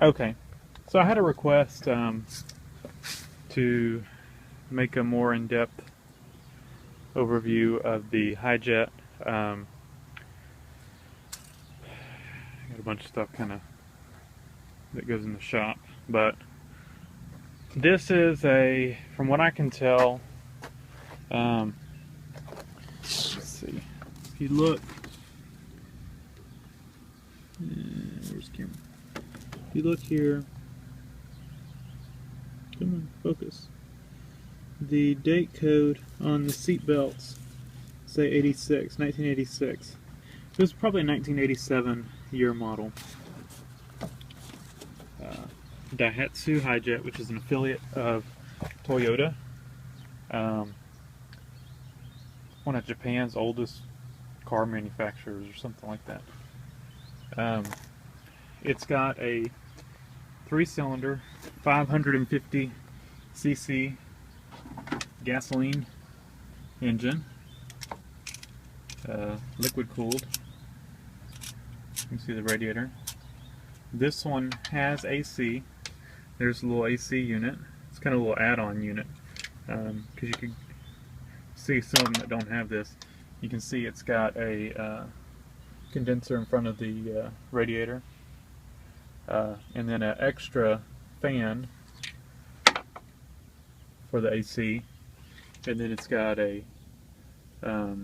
Okay, so I had a request to make a more in-depth overview of the Hijet. I got a bunch of stuff kind of that goes in the shop, but this is a, from what I can tell, let's see, if you look, where's the camera? If you look here, come on, focus. The date code on the seat belts say 1986. It was probably a 1987 year model. Daihatsu Hijet, which is an affiliate of Toyota. One of Japan's oldest car manufacturers or something like that. It's got a 3-cylinder, 550cc gasoline engine, liquid cooled. You can see the radiator. This one has AC. There's a little AC unit. It's kind of a little add-on unit, because you can see some that don't have this. You can see it's got a condenser in front of the radiator, and then an extra fan for the AC, and then it's got a, I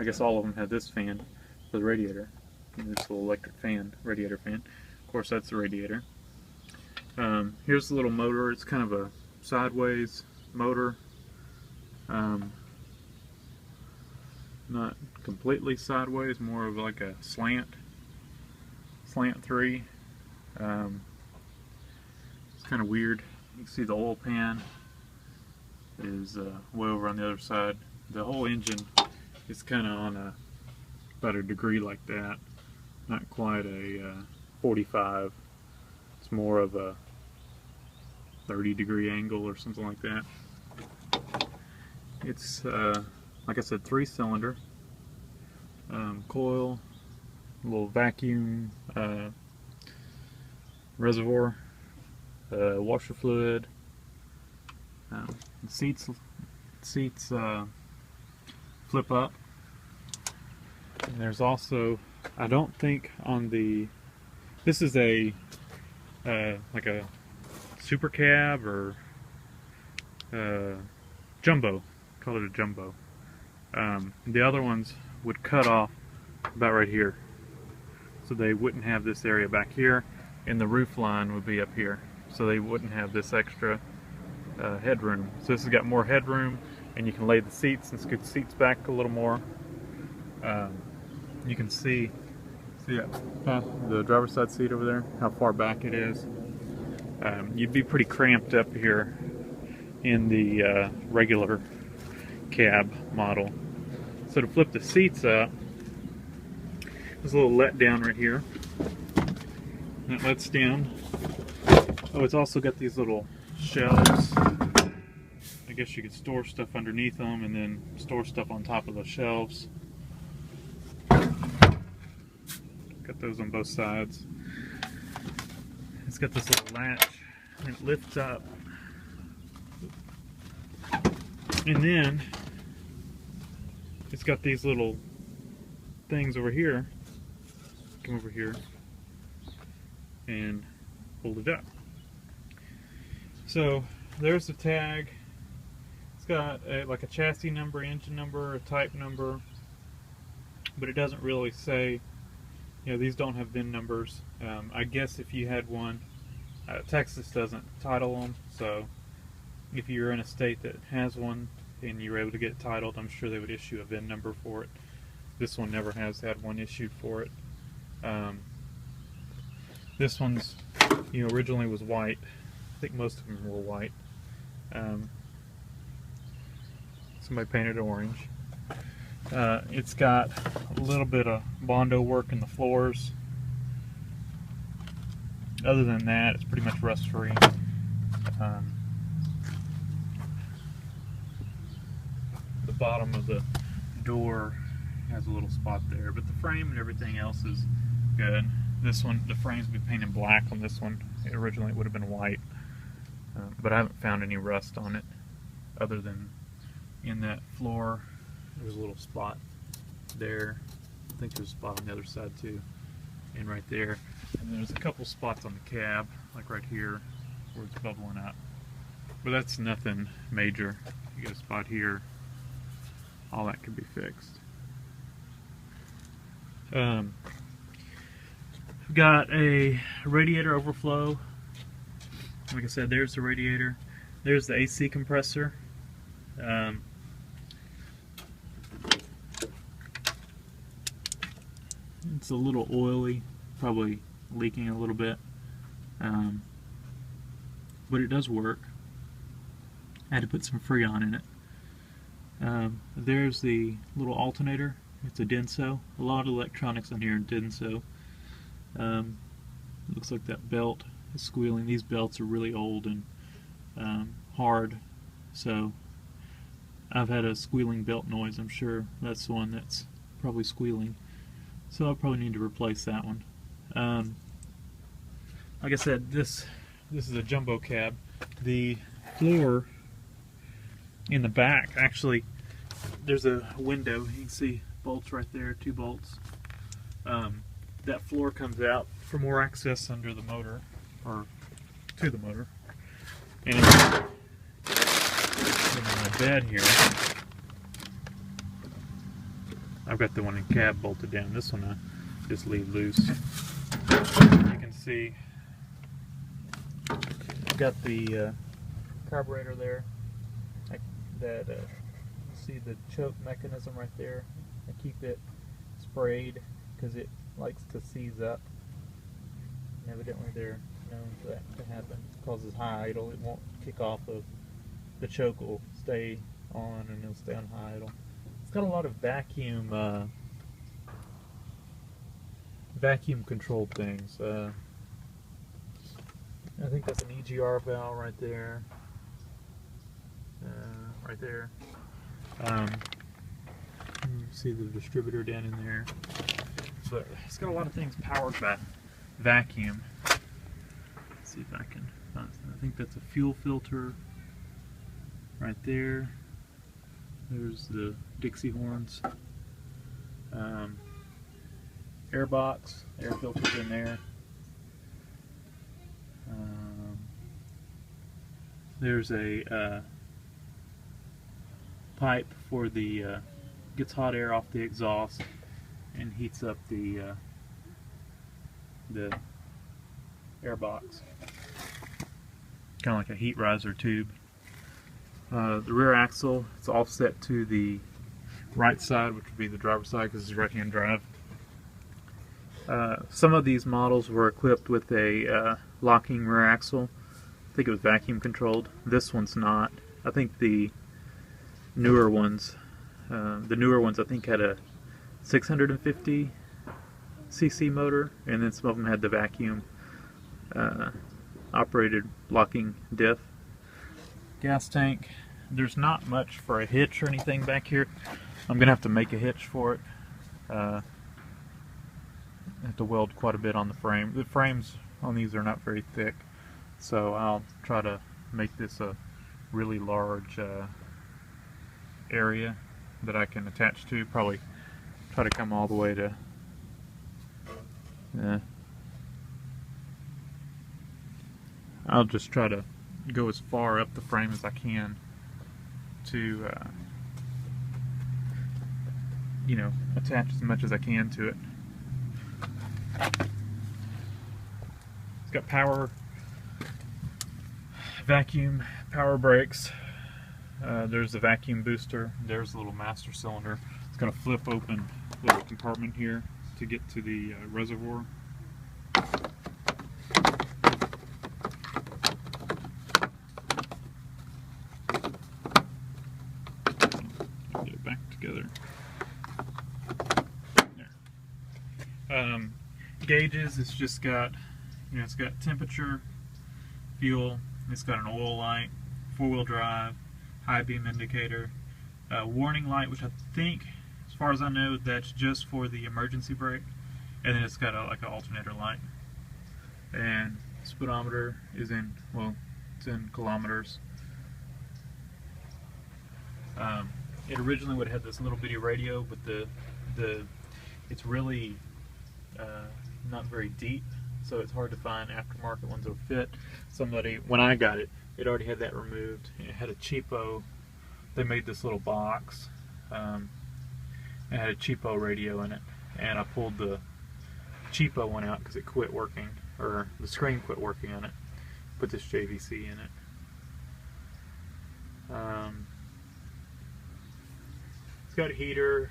guess all of them have this fan for the radiator, and this little electric fan, radiator fan. Of course, that's the radiator. Here's the little motor. It's kind of a sideways motor, not completely sideways, more of like a slant 3. It's kind of weird. You can see the oil pan is way over on the other side. The whole engine is kind of on about a degree like that, not quite a 45. It's more of a 30-degree angle or something like that. It's like I said, 3-cylinder, coil, a little vacuum reservoir, washer fluid. Seats flip up, and there's also, I don't think on the, this is a like a super cab or jumbo, call it a jumbo. The other ones would cut off about right here, so they wouldn't have this area back here, and the roof line would be up here, so they wouldn't have this extra headroom. So this has got more headroom, and you can lay the seats and scoot the seats back a little more. You can see the driver's side seat over there, how far back it is. You'd be pretty cramped up here in the regular cab model. So to flip the seats up, there's a little let down right here. That lets down. Oh, it's also got these little shelves. I guess you could store stuff underneath them and then store stuff on top of the shelves. Got those on both sides. It's got this little latch and it lifts up. And then it's got these little things over here. Come over here and hold it up. So there's the tag. It's got like a chassis number, engine number, a type number, but it doesn't really say, you know, these don't have VIN numbers. I guess if you had one, Texas doesn't title them, so if you're in a state that has one and you're able to get it titled, I'm sure they would issue a VIN number for it. This one never has had one issued for it. This one's, you know, originally was white. I think most of them were white. Somebody painted it orange. It's got a little bit of Bondo work in the floors. Other than that, it's pretty much rust free. The bottom of the door has a little spot there, but the frame and everything else is good. This one, the frame's been painted black on this one. Originally it would have been white, but I haven't found any rust on it other than in that floor. There's a little spot there. I think there's a spot on the other side too, and right there. And there's a couple spots on the cab, like right here, where it's bubbling up. But that's nothing major. You got a spot here. All that could be fixed. We've got a radiator overflow. Like I said, there's the radiator. There's the AC compressor. It's a little oily, probably leaking a little bit, but it does work. I had to put some Freon in it. There's the little alternator. It's a Denso. A lot of electronics on here are Denso. Looks like that belt is squealing. These belts are really old and hard, so I've had a squealing belt noise. I'm sure that's the one that's probably squealing. So I'll probably need to replace that one. Like I said, this is a jumbo cab. The floor in the back, actually, there's a window. You can see bolts right there, 2 bolts. That floor comes out for more access under the motor, or to the motor. And in my bed here, I've got the one in cab bolted down. This one I just leave loose. You can see I've got the carburetor there. You see the choke mechanism right there. I keep it sprayed because it likes to seize up. And evidently they're known for that to happen. It causes high idle. It won't kick off of the choke. Will stay on and it'll stay on high idle. It's got a lot of vacuum controlled things. I think that's an EGR valve right there. Right there. You see the distributor down in there. But it's got a lot of things powered by vacuum. Let's see if I can find something. I think that's a fuel filter right there. There's the Dixie horns. Air box, air filters in there. There's a pipe for the gets hot air off the exhaust and heats up the air box. Kind of like a heat riser tube. The rear axle, it's offset to the right side, which would be the driver's side because it's right-hand drive. Some of these models were equipped with a locking rear axle. I think it was vacuum controlled. This one's not. I think the newer ones I think had a 650 cc motor, and then some of them had the vacuum operated locking diff. Gas tank. There's not much for a hitch or anything back here. I'm gonna have to make a hitch for it. I have to weld quite a bit on the frame. The frames on these are not very thick, so I'll try to make this a really large area that I can attach to. Probably try to come all the way to I'll just try to go as far up the frame as I can to you know, attach as much as I can to it. It's got power, vacuum, power brakes. There's a vacuum booster. There's a little master cylinder. It's going to flip open a little compartment here to get to the reservoir. Get it back together. There. Gauges. It's just got, you know, it's got temperature, fuel. It's got an oil light, 4-wheel drive, high beam indicator, warning light, which I think, as far as I know, that's just for the emergency brake. and then it's got like an alternator light. And speedometer is in, well, it's in kilometers. It originally would have had this little bitty radio, but it's really not very deep, so it's hard to find aftermarket ones that'll fit. When I got it, it already had that removed. It had a cheapo. They made this little box. It had a cheapo radio in it, and I pulled the cheapo one out because it quit working, or the screen quit working on it. Put this JVC in it. It's got a heater.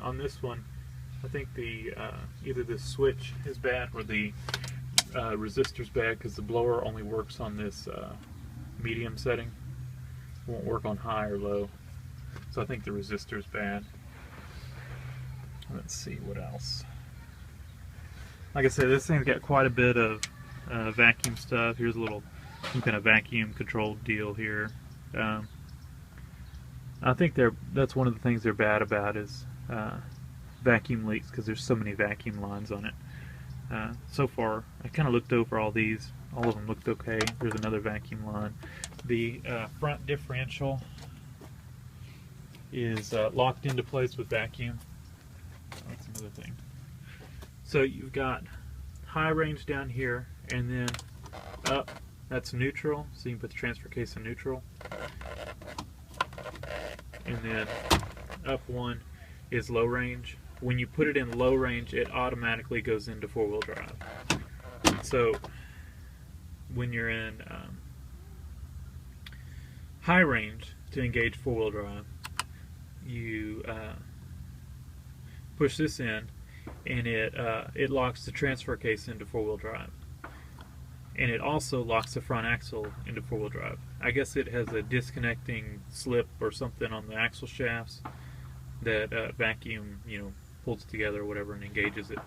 On this one, I think either the switch is bad or the resistor's bad, because the blower only works on this medium setting. It won't work on high or low. So I think the resistor's bad. Let's see what else. Like I said, this thing's got quite a bit of vacuum stuff. Here's a little some kind of vacuum controlled deal here. I think that's one of the things they're bad about is vacuum leaks, because there's so many vacuum lines on it. So far, I kind of looked over all these. All of them looked okay. There's another vacuum line. The front differential is locked into place with vacuum. That's another thing. So you've got high range down here, and then up, that's neutral, so you can put the transfer case in neutral. And then up one is low range. When you put it in low range, it automatically goes into four-wheel drive. So when you're in high range to engage four-wheel drive, you push this in, and it locks the transfer case into four-wheel drive, and it also locks the front axle into four-wheel drive. I guess it has a disconnecting slip or something on the axle shafts that vacuum, pulls together or whatever and engages it.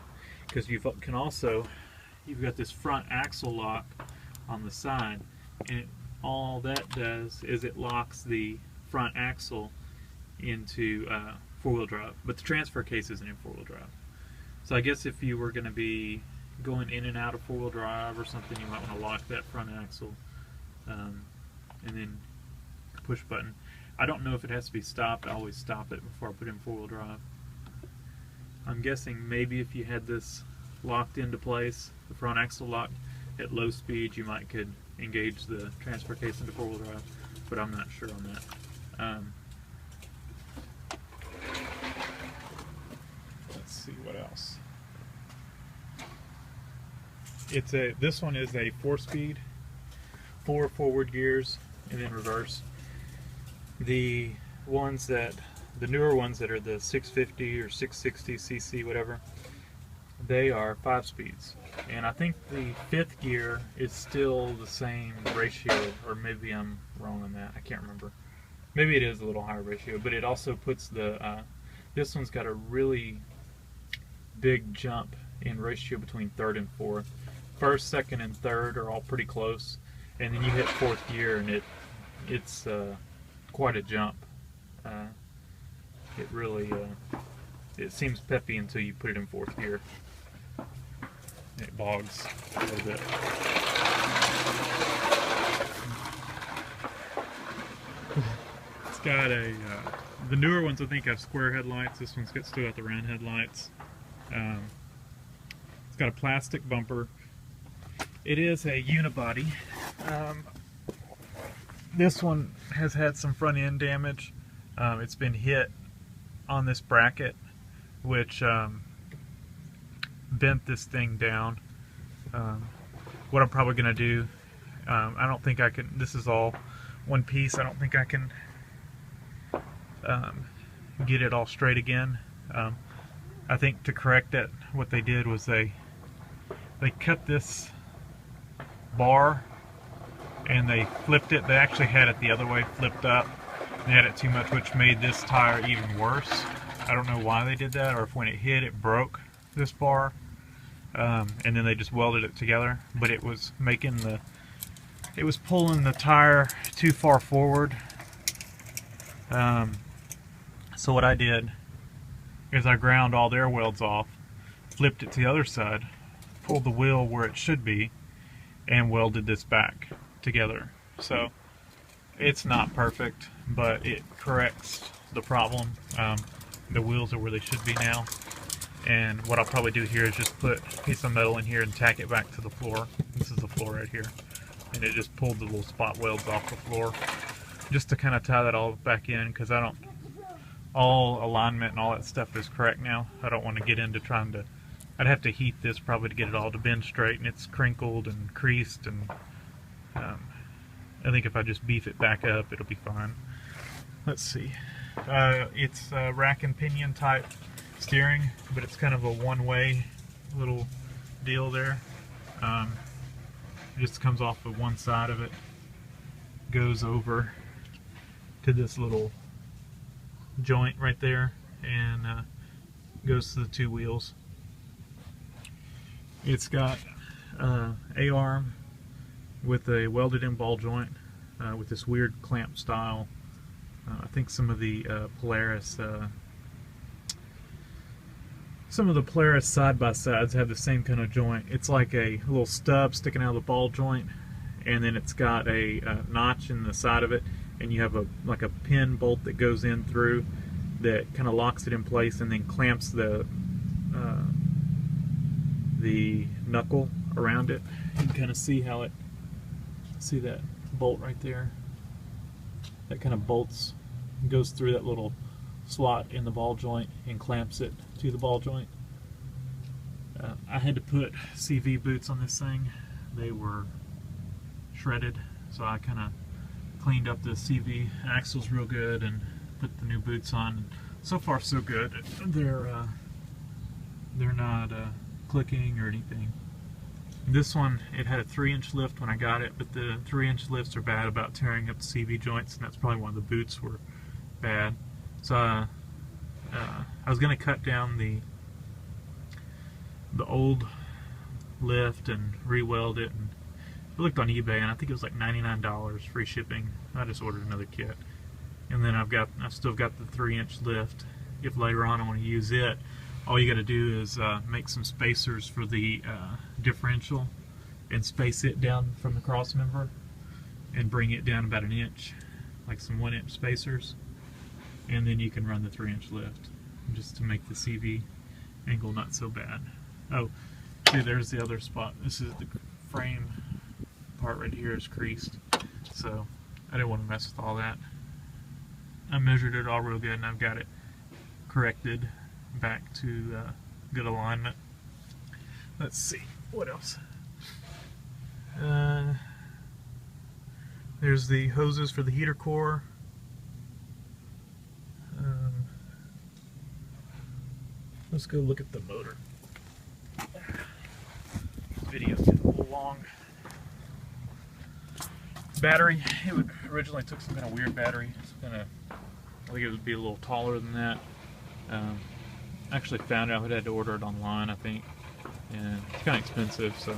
Because you've got this front axle lock on the side, and all that does is it locks the front axle into four-wheel drive, but the transfer case isn't in four-wheel drive. So I guess if you were going to be going in and out of four-wheel drive or something, you might want to lock that front axle and then push button. I don't know if it has to be stopped. I always stop it before I put in four-wheel drive. I'm guessing maybe if you had this locked into place, the front axle locked, at low speed you could engage the transfer case into four-wheel drive, but I'm not sure on that. Let's see what else. This one is a 4-speed, 4 forward gears and then reverse. The newer ones that are the 650 or 660 cc, whatever, they are 5 speeds. And I think the 5th gear is still the same ratio, or maybe I'm wrong on that. I can't remember. Maybe it is a little higher ratio, but it also puts this one's got a really big jump in ratio between 3rd and 4th. 1st, 2nd, and 3rd are all pretty close, and then you hit 4th gear and it's quite a jump. It really it seems peppy until you put it in 4th gear. It bogs a little bit. It's got the newer ones I think have square headlights. This one's still got the round headlights. It's got a plastic bumper. It is a unibody. This one has had some front end damage. It's been hit on this bracket, which bent this thing down. What I'm probably going to do, I don't think I can, this is all one piece, I don't think I can get it all straight again. I think to correct that, what they did was they cut this bar and they flipped it. They actually had it the other way, flipped up. They had it too much, which made this tire even worse. I don't know why they did that, or if when it hit it broke this bar, and then they just welded it together. But it was pulling the tire too far forward. So what I did is I ground all their welds off, flipped it to the other side, pulled the wheel where it should be, and welded this back together. So it's not perfect, but it corrects the problem. The wheels are where they should be now. And what I'll probably do here is just put a piece of metal in here and tack it back to the floor. This is the floor right here. And it just pulled the little spot welds off the floor. Just to kind of tie that all back in, because all alignment and all that stuff is correct now. I don't want to get into trying to, I'd have to heat this probably to get it all to bend straight, and it's crinkled and creased, and I think if I just beef it back up, it'll be fine. Let's see. It's rack and pinion type steering, but it's kind of a one-way little deal there. It just comes off of one side of it, goes over to this little joint right there, and goes to the two wheels. It's got A-arm with a welded in ball joint with this weird clamp style. I think some of the Polaris side-by-sides have the same kind of joint. It's like a little stub sticking out of the ball joint, and then it's got a notch in the side of it, and you have like a pin bolt that goes in through that kind of locks it in place and then clamps the knuckle around it. You can kind of see how see that bolt right there? That kind of bolts, goes through that little slot in the ball joint and clamps it to the ball joint. I had to put CV boots on this thing. They were shredded, so I kind of cleaned up the CV axles real good and put the new boots on. So far so good. They're not clicking or anything. This one, it had a 3-inch lift when I got it, but the 3-inch lifts are bad about tearing up the CV joints, and that's probably why the boots were bad. So I was going to cut down the old lift and re-weld it, and I looked on eBay and I think it was like $99 free shipping. I just ordered another kit, and then I've still got the 3-inch lift. If later on I want to use it, all you got to do is make some spacers for the differential and space it down from the cross member and bring it down about 1 inch, like some 1-inch spacers, and then you can run the 3-inch lift just to make the CV angle not so bad. Oh, see, there's the other spot. This is the frame part right here is creased, so I didn't want to mess with all that. I measured it all real good, and I've got it corrected back to good alignment. Let's see, what else? There's the hoses for the heater core. Let's go look at the motor. This video's getting a little long. Battery, it originally took some kind of weird battery. I think it would be a little taller than that. I actually found out I had to order it online, I think, and it's kind of expensive, so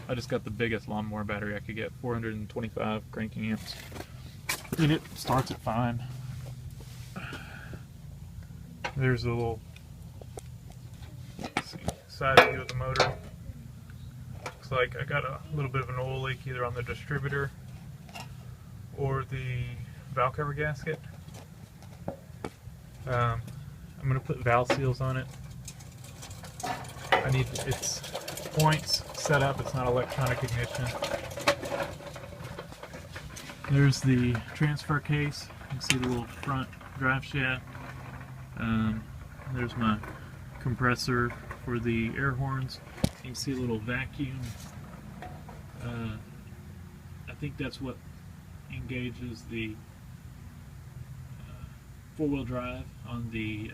I just got the biggest lawnmower battery I could get, 425 cranking amps, and it starts it fine. There's a little side view of the motor. Looks like I got a little bit of an oil leak either on the distributor or the valve cover gasket. I'm going to put valve seals on it. I need its points set up. It's not electronic ignition. There's the transfer case. You can see the little front drive shaft. There's my compressor for the air horns. You can see a little vacuum. I think that's what engages the four-wheel drive on the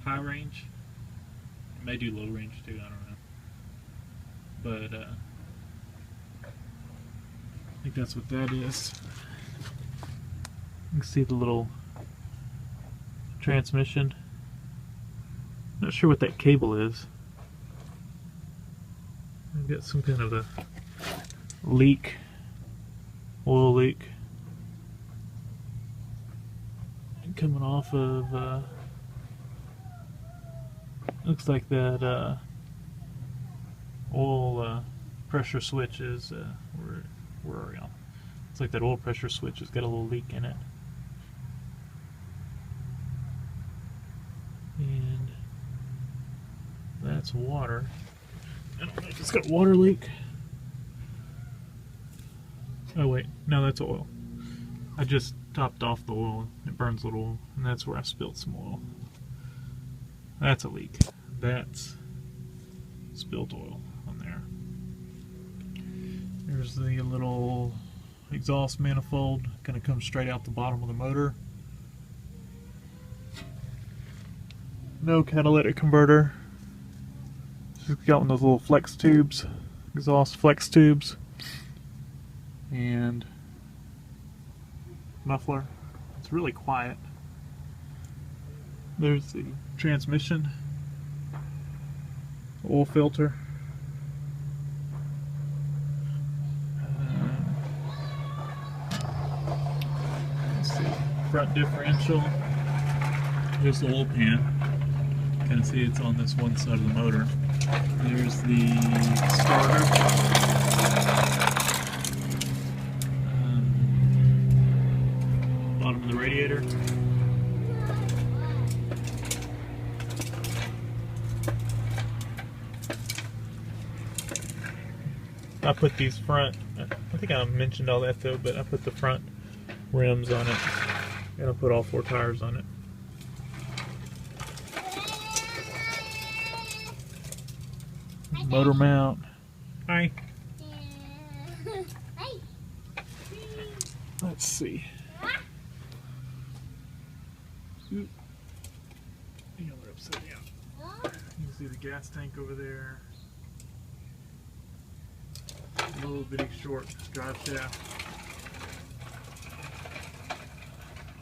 high range. It may do low range too, I don't know. But I think that's what that is. You can see the little transmission. Not sure what that cable is. I've got some kind of a leak, oil leak, coming off of Looks like that oil pressure switch is where are we? It's like that oil pressure switch has got a little leak in it. And that's water. I don't know if it's got a water leak. Oh wait, no, that's oil. I just topped off the oil. It burns a little oil, and that's where I spilled some oil. That's a leak. That's spilled oil on there. There's the little exhaust manifold, gonna come straight out the bottom of the motor. No catalytic converter. Just got one of those little flex tubes, exhaust flex tubes, and muffler. It's really quiet. There's the transmission, oil filter. Let's see, front differential. There's the oil pan. You can see it's on this one side of the motor. There's the starter. Bottom of the radiator. I put these front, I think I mentioned all that though, but I put the front rims on it, and I put all 4 tires on it. Motor mount. Hi. Let's see. Oop. Hang on, we're upside down. You can see the gas tank over there. A little bitty short drive shaft.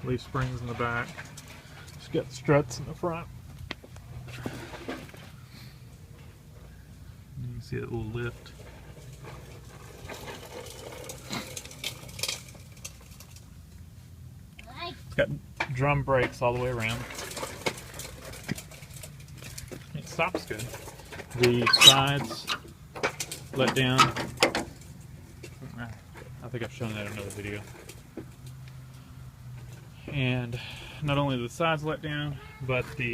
Leaf springs in the back. Just got struts in the front. You can see that little lift. It's got drum brakes all the way around. It stops good. The sides let down. I think I've shown that in another video. And not only the sides let down, but the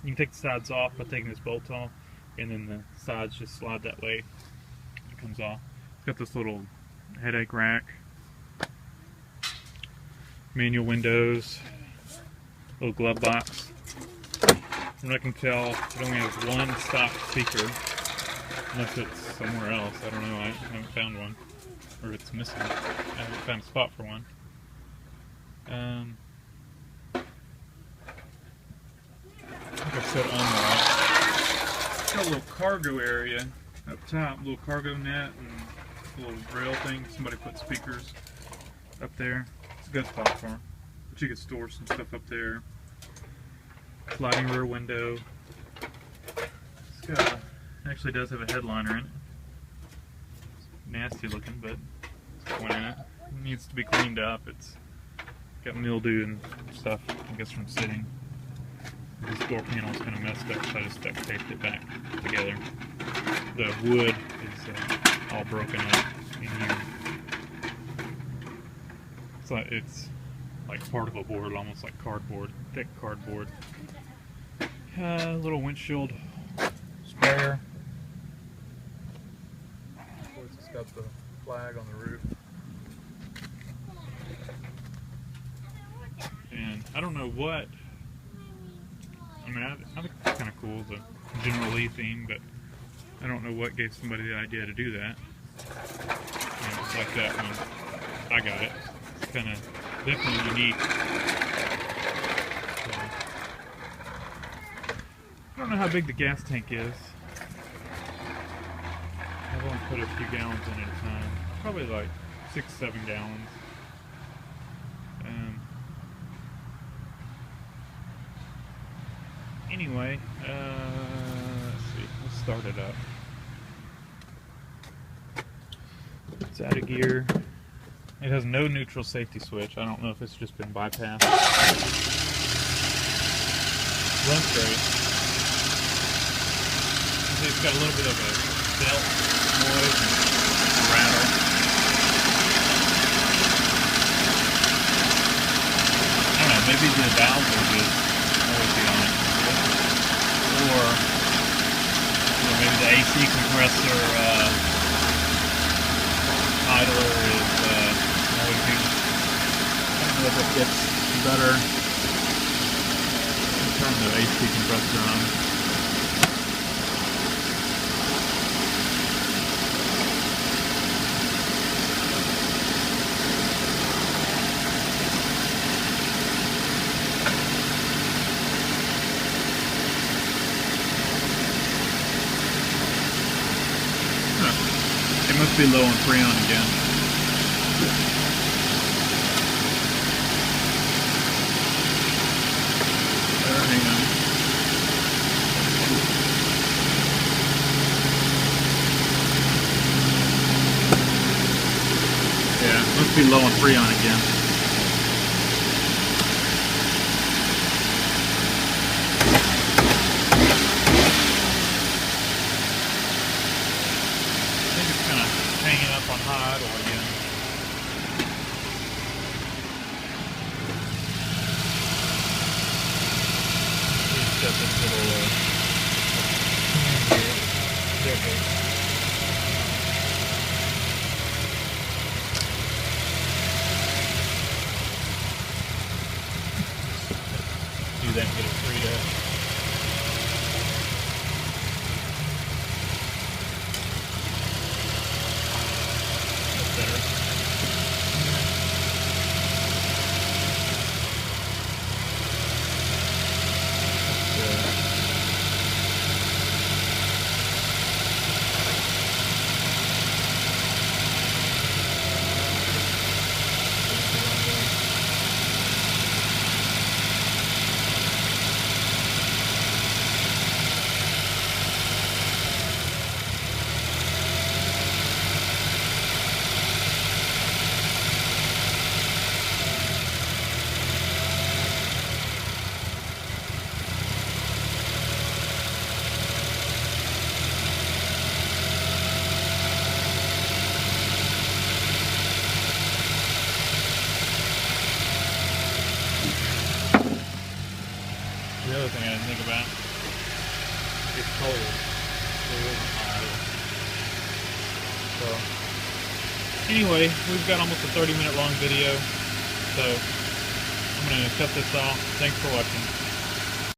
you can take the sides off by taking this bolt off, and then the sides just slide that way. It comes off. It's got this little headache rack, manual windows, little glove box. From what I can tell, it only has one stock speaker, unless it's somewhere else. I don't know. I haven't found one, or it's missing. I haven't found a spot for one. Like I said, it's got a little cargo area up top, little cargo net and a little rail thing. Somebody put speakers up there. It's a good spot for them. But you could store some stuff up there. Sliding rear window. It's got, actually does have a headliner in it. It's nasty looking, but it's point in it. It needs to be cleaned up. It's got mildew and stuff, I guess, from sitting. This door panel is kind of messed up, so I just duct taped it back together. The wood is all broken up in here. So it's like particle board, almost like cardboard, thick cardboard. Little windshield sprayer. Of course, it's got the flag on the roof. And I don't know what, I mean, I think it's kind of cool, the General Lee theme, but I don't know what gave somebody the idea to do that. And it's like that when I got it. It's kind of definitely unique. So, I don't know how big the gas tank is. I've only put a few gallons in at a time. Probably like 6-7 gallons. Anyway, let's see, let's start it up. It's out of gear. It has no neutral safety switch. I don't know if it's just been bypassed. Runs great. it's got a little bit of a belt noise and rattle. I don't know, maybe the valves are just noisy on it. Or maybe the AC compressor idler is noisy. I don't know if it gets better. Turn the AC compressor on. It must be low on Freon again. Hang on. Yeah, must be low on Freon again. I think it's kind of hanging up on high idle again. Set this little staircase. Do that and get it freed up. That's better. The other thing I didn't think about, it's cold. It isn't hot. So, anyway, we've got almost a 30-minute long video, so I'm going to cut this off. Thanks for watching.